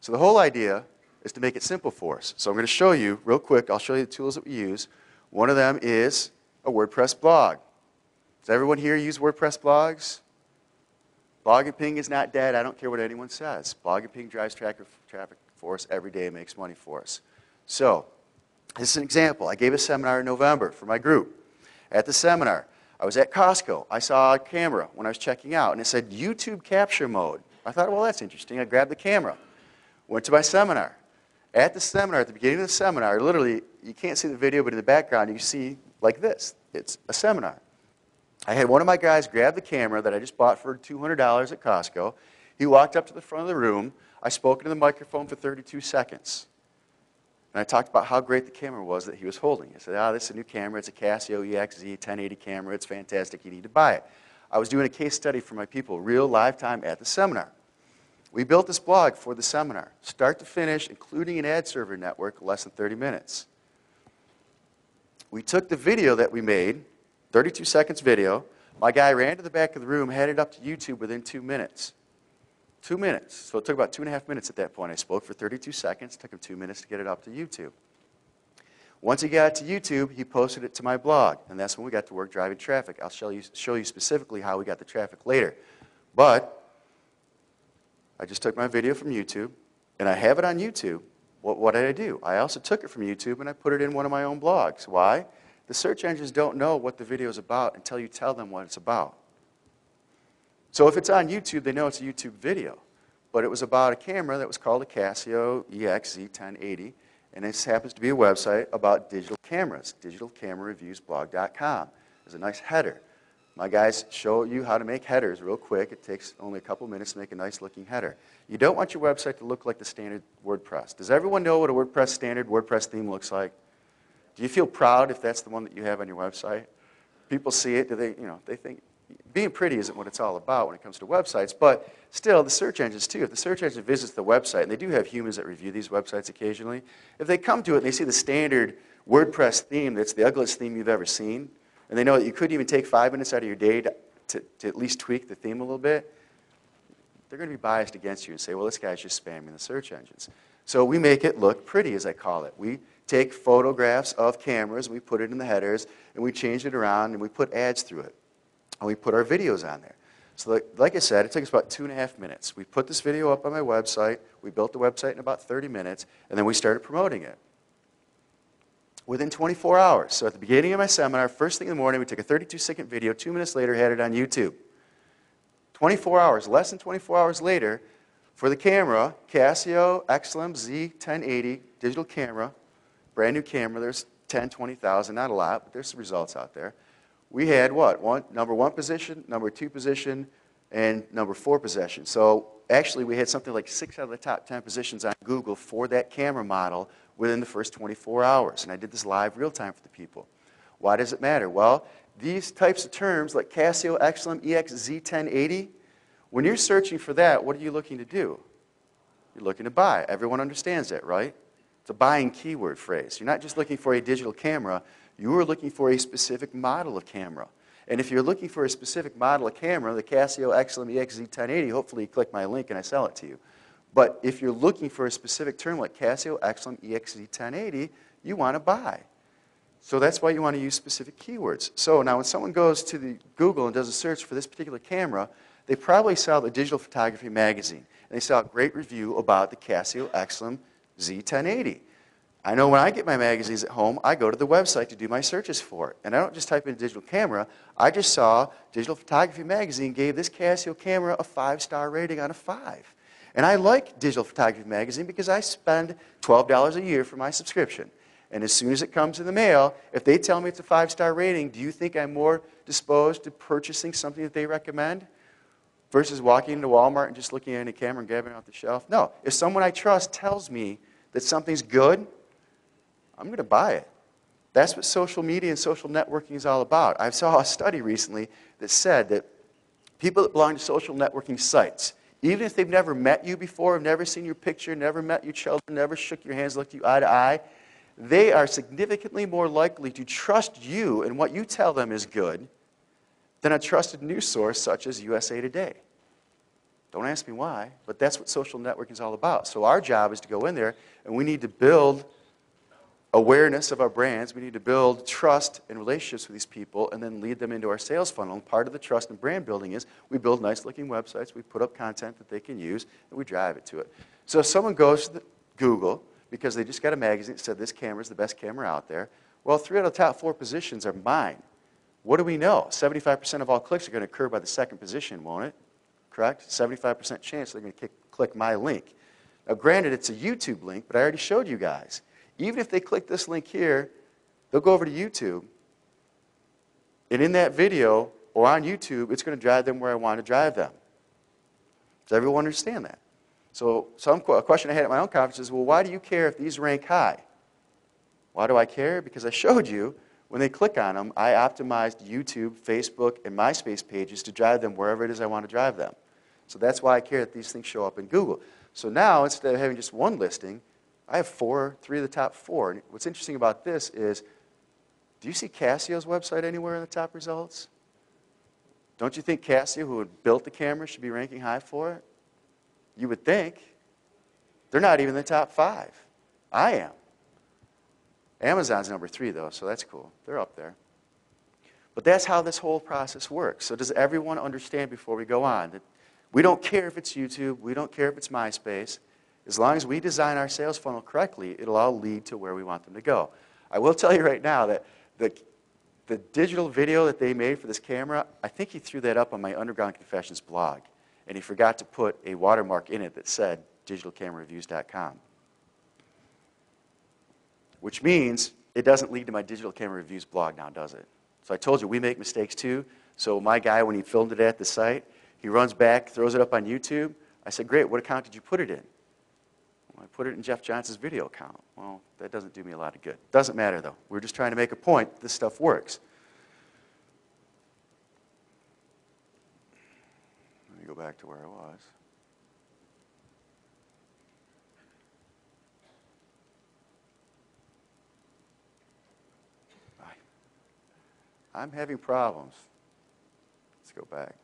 So the whole idea is to make it simple for us. So I'm going to show you real quick. I'll show you the tools that we use. One of them is a WordPress blog. Does everyone here use WordPress blogs? Blog and Ping is not dead. I don't care what anyone says. Blog and Ping drives traffic for us every day and makes money for us. So this is an example. I gave a seminar in November for my group. At the seminar, I was at Costco. I saw a camera when I was checking out, and it said YouTube capture mode. I thought, well, that's interesting. I grabbed the camera. Went to my seminar. At the seminar, at the beginning of the seminar, literally, you can't see the video, but in the background, you see like this. It's a seminar. I had one of my guys grab the camera that I just bought for $200 at Costco. He walked up to the front of the room. I spoke into the microphone for 32 seconds. And I talked about how great the camera was that he was holding. I said, this is a new camera. It's a Casio EXZ 1080 camera. It's fantastic. You need to buy it. I was doing a case study for my people, real live time at the seminar. We built this blog for the seminar, start to finish, including an ad server network, less than 30 minutes. We took the video that we made, 32 seconds video. My guy ran to the back of the room, had it up to YouTube within 2 minutes. 2 minutes. So it took about 2.5 minutes at that point. I spoke for 32 seconds. It took him 2 minutes to get it up to YouTube. Once he got it to YouTube, he posted it to my blog. And that's when we got to work driving traffic. I'll show you specifically how we got the traffic later. But I just took my video from YouTube, and I have it on YouTube. What did I do? I also took it from YouTube, and I put it in one of my own blogs. Why? The search engines don't know what the video is about until you tell them what it's about. So if it's on YouTube, they know it's a YouTube video. But it was about a camera that was called a Casio EXZ 1080, and this happens to be a website about digital cameras, digitalcamerareviewsblog.com. There's a nice header. My guys show you how to make headers real quick. It takes only a couple minutes to make a nice looking header. You don't want your website to look like the standard WordPress. Does everyone know what a standard WordPress theme looks like? Do you feel proud if that's the one that you have on your website? People see it, they think being pretty isn't what it's all about when it comes to websites, but still the search engines too. If the search engine visits the website, and they do have humans that review these websites occasionally, if they come to it and they see the standard WordPress theme that's the ugliest theme you've ever seen, and they know that you couldn't even take 5 minutes out of your day to at least tweak the theme a little bit, they're going to be biased against you and say, well, this guy's just spamming the search engines. So we make it look pretty, as I call it. We take photographs of cameras, and we put it in the headers, and we change it around, and we put ads through it. And we put our videos on there. So like I said, it took us about 2.5 minutes. We put this video up on my website. We built the website in about 30 minutes, and then we started promoting it. Within 24 hours. So at the beginning of my seminar, first thing in the morning, we took a 32-second video. 2 minutes later, had it on YouTube. 24 hours, less than 24 hours later, for the camera, Casio XLM Z1080 digital camera, brand new camera. There's 10, 20,000, not a lot, but there's some results out there. We had what? Number 1 position, number 2 position, and number 4 position. So actually, we had something like 6 out of the top 10 positions on Google for that camera model within the first 24 hours. And I did this live real time for the people. Why does it matter? Well, these types of terms like Casio XLM EXZ 1080, when you're searching for that, what are you looking to do? You're looking to buy. Everyone understands that, right? It's a buying keyword phrase. You're not just looking for a digital camera. You are looking for a specific model of camera. And if you're looking for a specific model of camera, the Casio XLM EXZ 1080, hopefully you click my link and I sell it to you. But if you're looking for a specific term like Casio XLM EXZ 1080, you want to buy. So that's why you want to use specific keywords. So now when someone goes to the Google and does a search for this particular camera, they probably saw the Digital Photography magazine. And they saw a great review about the Casio XLM Z1080. I know when I get my magazines at home, I go to the website to do my searches for it. And I don't just type in digital camera. I just saw Digital Photography magazine gave this Casio camera a 5-star rating out of 5. And I like Digital Photography magazine because I spend $12 a year for my subscription. And as soon as it comes in the mail, if they tell me it's a 5-star rating, do you think I'm more disposed to purchasing something that they recommend versus walking into Walmart and just looking at a camera and grabbing it off the shelf? No. If someone I trust tells me that something's good, I'm going to buy it. That's what social media and social networking is all about. I saw a study recently that said that people that belong to social networking sites, even if they've never met you before, have never seen your picture, never met your children, never shook your hands, looked you eye to eye, they are significantly more likely to trust you and what you tell them is good than a trusted news source such as USA Today. Don't ask me why, but that's what social networking is all about. So our job is to go in there, and we need to build awareness of our brands. We need to build trust and relationships with these people and then lead them into our sales funnel. And part of the trust and brand building is we build nice-looking websites, we put up content that they can use, and we drive it to it. So if someone goes to Google because they just got a magazine that said this camera is the best camera out there, well, 3 out of the top 4 positions are mine. What do we know? 75% of all clicks are going to occur by the second position, won't it? Correct? 75% chance they're going to click my link. Now, granted, it's a YouTube link, but I already showed you guys. Even if they click this link here, they'll go over to YouTube, and in that video or on YouTube, it's going to drive them where I want to drive them. Does everyone understand that? So a question I had at my own conference is, well, why do you care if these rank high? Why do I care? Because I showed you when they click on them, I optimized YouTube, Facebook, and MySpace pages to drive them wherever it is I want to drive them. So that's why I care that these things show up in Google. So now, instead of having just one listing, I have 3 of the top 4. And what's interesting about this is, do you see Casio's website anywhere in the top results? Don't you think Casio, who had built the camera, should be ranking high for it? You would think. They're not even in the top 5. I am. Amazon's number 3, though, so that's cool. They're up there. But that's how this whole process works. So does everyone understand before we go on that we don't care if it's YouTube, we don't care if it's MySpace. As long as we design our sales funnel correctly, it'll all lead to where we want them to go. I will tell you right now that the digital video that they made for this camera, I think he threw that up on my Underground Confessions blog. And he forgot to put a watermark in it that said digitalcamerareviews.com. Which means it doesn't lead to my Digital Camera Reviews blog now, does it? So I told you we make mistakes too. So my guy, when he filmed it at the site, he runs back, throws it up on YouTube. I said, great, what account did you put it in? Well, I put it in Jeff Johnson's video account. Well, that doesn't do me a lot of good. Doesn't matter, though. We're just trying to make a point that this stuff works. Let me go back to where I was. I'm having problems. Let's go back.